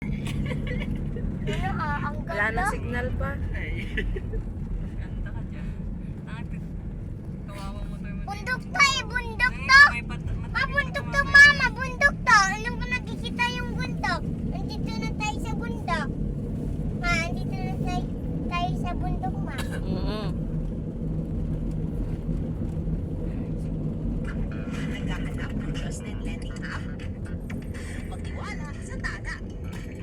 Ang Wala ganda. na signal pa. Ganda ka dyan. Kawawa motor mo. Bundok to eh, bundok to. Bundok to mama, bundok to. Alam ko nakikita yung bundok. Andito na tayo sa bundok. Ma, andito na tayo sa bundok, ma. Nagkakalap ng trusted lending app? Magtiwala sa Tada.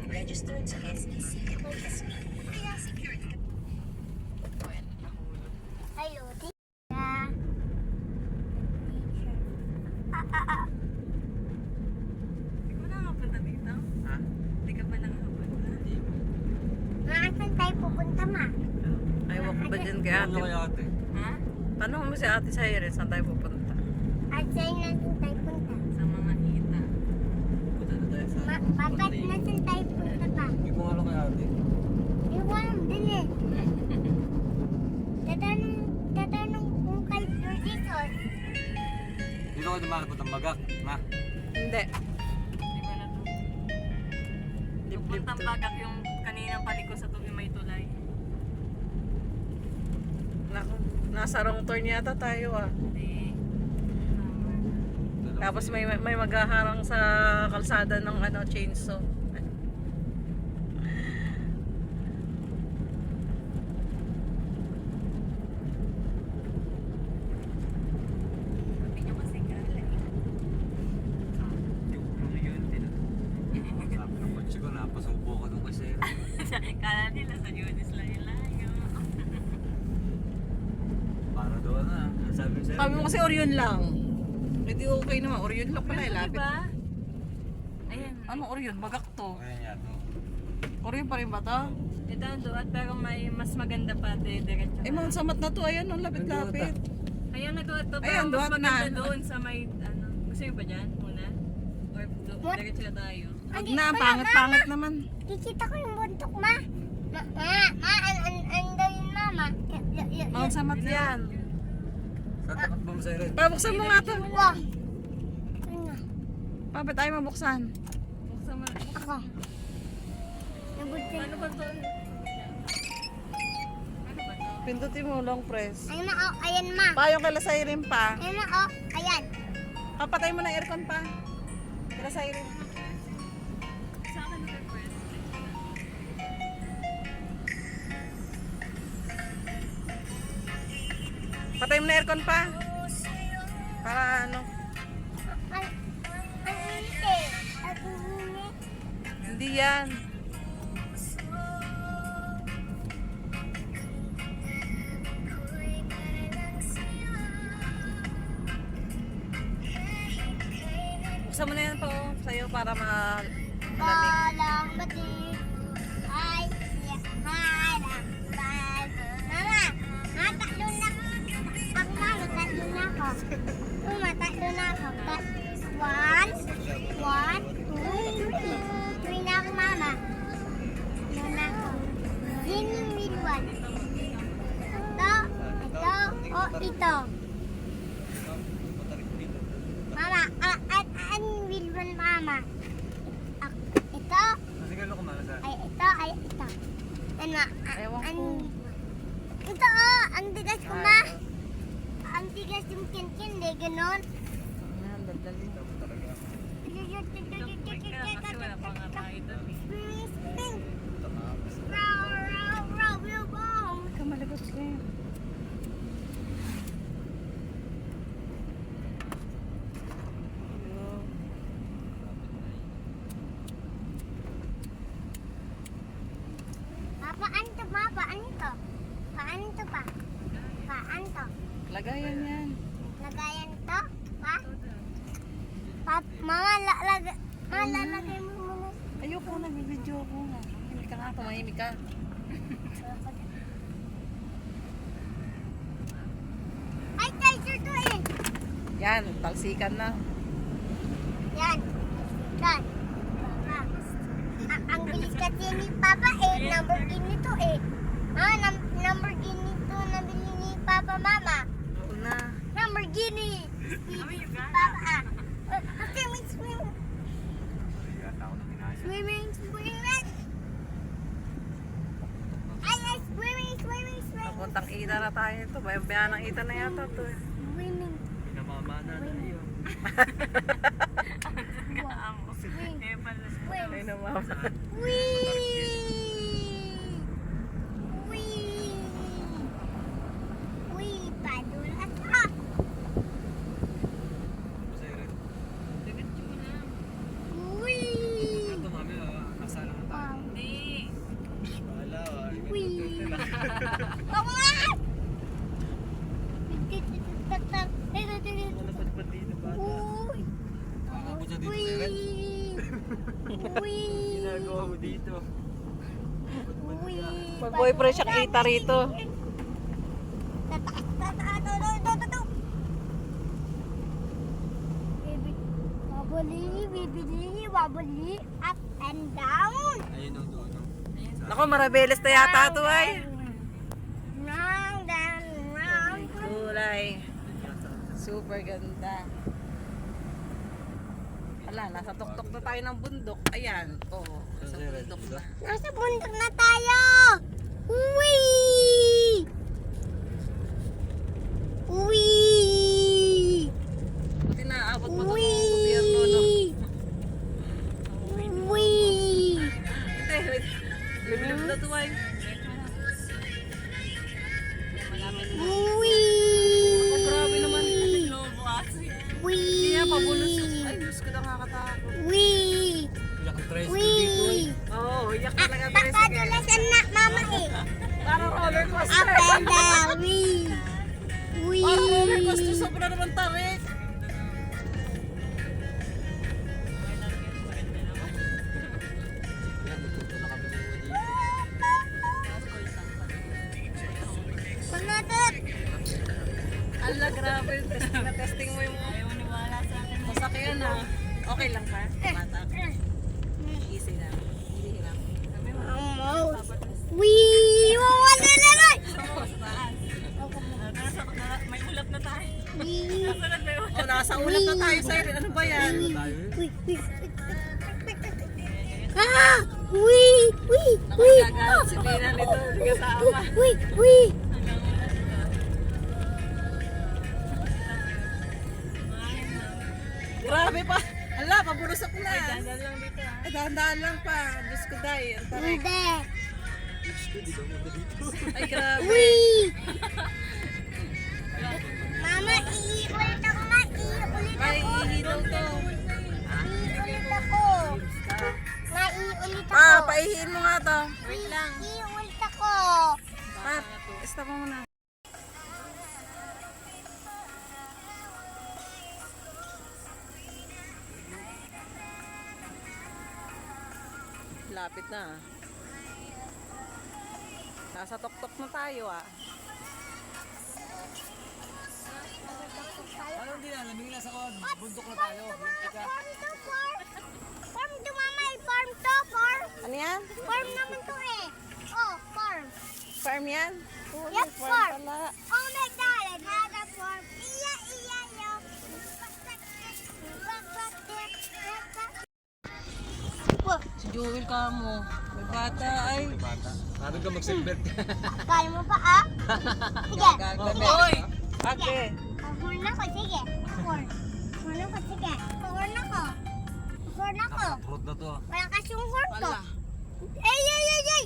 Registered sa SEC o SB. Kaya secured ka. Ayo, di. Hindi ko na nakapunta dito. Ha? Hindi ka pa nakapunta. Saan tayo pupunta, ma? Ayaw ko ba dyan kay ate? Ha? Tanong mo si ate sa Iris, saan tayo pupunta? At saan natin tayo punta? Sa mga hita. Bakit natin tayo punta pa? Hindi ko alam kay ate. Hindi ko alam din eh. Tatanong kung kay Producer. Dito ko dumakot ang bagak. Ma. Hindi. Di ba na to? Pupuntang bagak yung kaninang paliko sa tubi may tulay. Naku, nasa wrong turn yata tayo ah. Hindi. Tapos may maghaharang sa kalsada ng chainsaw. Hindi nyo kasi kala eh. Yung yun din. Sabi ng kotse ko, napasubo ko doon kasi. Kala nila sa Junis layo-layo. Para doon na. Sabi ko sa'yo. Sabi mo kasi Orion lang. Hindi okay naman. Orion lang pala, lapit. Diba? Ayan. Anong Orion? Bagak to. Ayan yan. no? Orion pa rin ba to? Ito ang doon pero may mas maganda pa diretso. Eh, Mount Samat na to. Ayan, ang lapit-lapit. Ayan na doon to. Ayan, Pero mas doon na. maganda doon sa may ano. Gusto nyo ba dyan muna? Or What? diretso na tayo? Wag na, pangit-pangit naman. Kikita ko yung bundok, ma. Ando yun, mama. Mount Samat yan. Saan tapat mo sa rin? Pabuksan mo nga to. Wow. Ano? Pabat tayo mabuksan. Buksan mo. Ako. Nabutin. Ano ba to? Ano ba to? Pindutin mo, long press. Ayun na, oh. Ayan, ma. Payong kay Lasairin pa. Ayun na, oh. Ayan. Kapatay mo ng aircon pa. Kay Lasairin. Sa akin na request. Patay mo na aircon pa. Para ano. Ang init eh. Ang init. Hindi yan. Buksan mo na yan po sa'yo para malamig. Balang bati. Ay, harang bal. Mama, mataklo na. Ako, mama, tatlo na ako. Mama, tatlo na ako. One, two, three. Three na ako, mama. Three na ako. Sino will one? Ito, o ito. Mama, an will one, mama. Ito, Sige, ko malasan. ay ito. Ano, Ewan ko. ito ang tigas ko ma. Ang tigas yung kinkin, ganon. Ayan, daldali. Kaya kasi wala pa nga tayo doon eh. Spin. Row, yung bong. Ikaw malabot ko yun. Paano to, ma? Paano to? Paano to pa? Paano to? Lagayan yan. Lagayan to? Mama, lalagay mo muna. Ayoko, nag-video ako. Mahimik ka nga, tumahimik ka. Ay, treasure to eh. Yan, talsikan na. Yan. Yan. Ang bilis kasi ni Papa eh. Lamborghini to eh. Lamborghini to nabili ni Papa Mama. Oo na. Lamborghini. Kami yung Papa. Okay, may swim. Yata ako na kinaya. Swimming. Kitang kita na tayo ito. Bayan ng kita na yata ito. Winning. Pinamamana na iyo. Eh, pala. Ay na mama. Wee! Wee! Wee! Padulas ka! Masaya rin. Dagat nyo na. Wee! Ito mami, nasa lang tayo. Wow! Hindi. Wala, Wee! wala. Ako nga! Wala patpat dito ba? Uy! Nakakapot siya dito, Sir Red. Uy! Ginagawa mo dito. Uy! Pag boyfriend siya kita rito. Wobbly, up and down. Ayun ang doon. Nako, marabeles na yata ito ay. Round and round. Kulay. Super ganda. Hala, nasa tuktok na tayo ng bundok. Ayan. Oo, nasa bundok na. Nasa bundok na tayo. Wee! Wee! Buti na, abot pa ito ng gobyerno, no? Wee! Wee! Hindi, wait. Lumilip na ito ay. Wee! Oh, grabe naman. Lobo kasi. Wee! Kaya pabulos. Ay, Diyos ko, nakakatakot. Wee! Iyak ang tricycle dito eh. Wee! Oo, iyak talaga tricycle. Nakadulasan na mama eh. Parang roller Up coaster. and down. Wee! Parang roller Wee! coaster, sobra naman tarik. Kaya magpunta na kami ng Wadi. Panatot! Ala, grabe. Testing mo yung Ayaw maniwala sa akin. masakyan ha. Okay lang ka? Bata. Easy lang. Hindi hirap. Wee! Wawala na lang! May ulap na tayo. Wee! Sunod may ulap. Oh, nasa ulap na tayo, sir. Ano ba yan? Tayo eh. Wee! Wee! Ah! Wee! Wee! Wee! Nakagagalit si Pina nito. Hindi kasama. Wee! Wee! Grabe pa. Ala, pabulusok na. Dandan lang dito ah. Ay, dahan-dahan lang pa. Diyos ko, day. Ang tarik. Hindi! Di ba mo dito? Ay, grabe. Wee! Mama, iulit ako na! Iulit Ay, ako! ihidaw to. Iulit ako! Maiulit ako! Ah, paihiin mo nga to. Wait lang! Iulit ako! Pa, stop mo muna. Lapit na. Nasa tuktok na tayo ah. Ano hindi na, lamig na sa bundok na tayo. Ika. Farm to farm! Farm to mama! Farm to farm! Ano yan? Farm naman to eh! Oh, farm! Farm yan? Yep, farm! Pala. Oh my God! Another farm! Iya, iya, yo! Wow! Si Joel ka mo. May bata ay. May bata. Ano ka mag-seatbelt? Kaya mo pa ah? Sige! Gagabi. Oy! Okay. Horn ako, sige. Horn. Horn ako, sige. Horn ako. Horn ako. Road na to. Wala kasi yung horn ko. Wala. Ay, ay, ay, ay!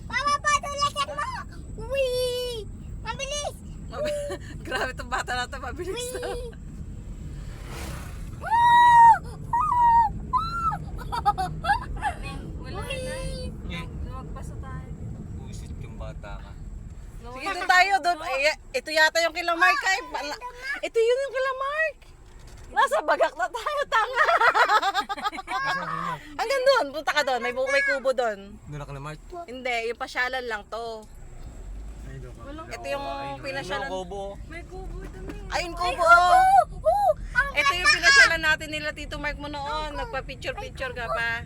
Papa, patulasan mo! Wee! Mabilis! Grabe itong bata na ito. Mabilis na. Wee! Woo! Wala na. Eh, Lumagpas na tayo. buisit yung bata ka. Sige, doon tayo. Doon. Ay, ito yata yung kila Mark. Ay, ito yun yung kila Mark. Nasa bagak na tayo, tanga. Hanggang doon. Punta ka doon. May kubo doon. Doon na ka na, Mark? Hindi, yung pasyalan lang to. Ay, doon ka. Ito yung pinasyalan. May kubo dun eh. Ayun, kubo. Ito yung pinasyalan natin nila Tito Mark mo noon. Nagpa-picture-picture ka pa.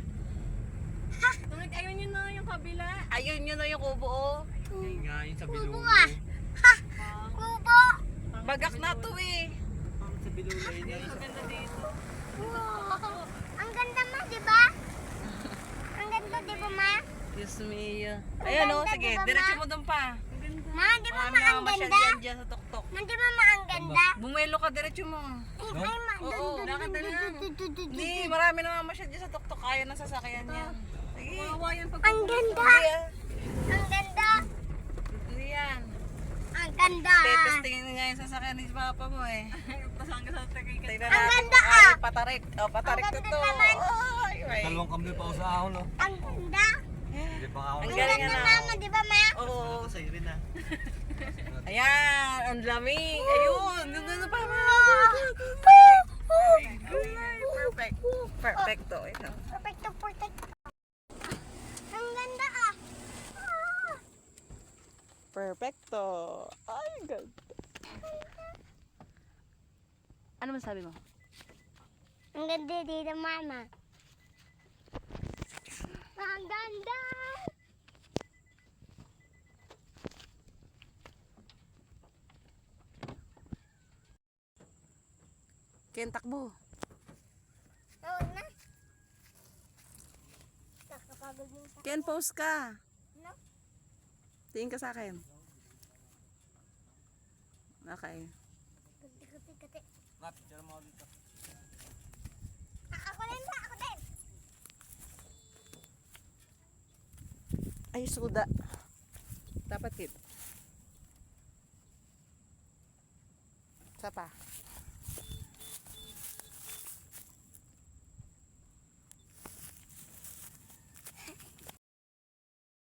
Tumig, ayun yun na yung kabila. Ayun, yun na yung kubo. Oh. Ayun nga, yun sa Kubo bilog. ah! Ha! Kubo! Bagak na to eh. Sa bilog na yun. Maganda dito. Wow! Ang ganda ma, di ba? Ang ganda, di ba ma? Diyos mio. Ayan o, sige. Diba, Ma? Diretso mo doon pa. Ang ganda. Ma, di ba Marami ma ang namamasyal ganda? yan dyan sa tuktok. Ma, di ba ma ang ganda? Bumelo ka diretso mo. Ay, ma. Oo, lakad na lang. Hindi, marami namamasyal dyan sa tuktok. Kaya na sasakyan yan. Sige. Kawawa yan pag Ang ganda. Hindi ah. Ang ganda. Hindi yan. Ang ganda. Testingin nga yung sasakyan ni Papa mo eh. pasang ka sa tagay ka. Tingnan Ang natin ganda, kung ay ah. patarik. O, patarik Ang to ganda to. naman. Ay, ay. Dalawang kambal pa ako sa ahon, no? Ang ganda. Hindi pa ako. Ang Ang galing ganda, na. mama, di ba ma? Oo. Sa'yo rin, ha? Ayan, ang lamig. Ayun, yung ganda pa. Perfect. Perfecto. Ito. Perfecto, perfecto. Ang ganda ah. Ah. Perfecto. Ay, ganda. Ano masabi mo? Ang ganda dito, mama. Ang ganda. Ken, takbo. Oo na. Nakapagod yung sa... Ken, pause ka. No? Tingin ka sa akin. Okay. Kuti. Nat, tira mo ako dito. Ako din ba? Ako din. Ay, suda. Dapat hit. Isa pa.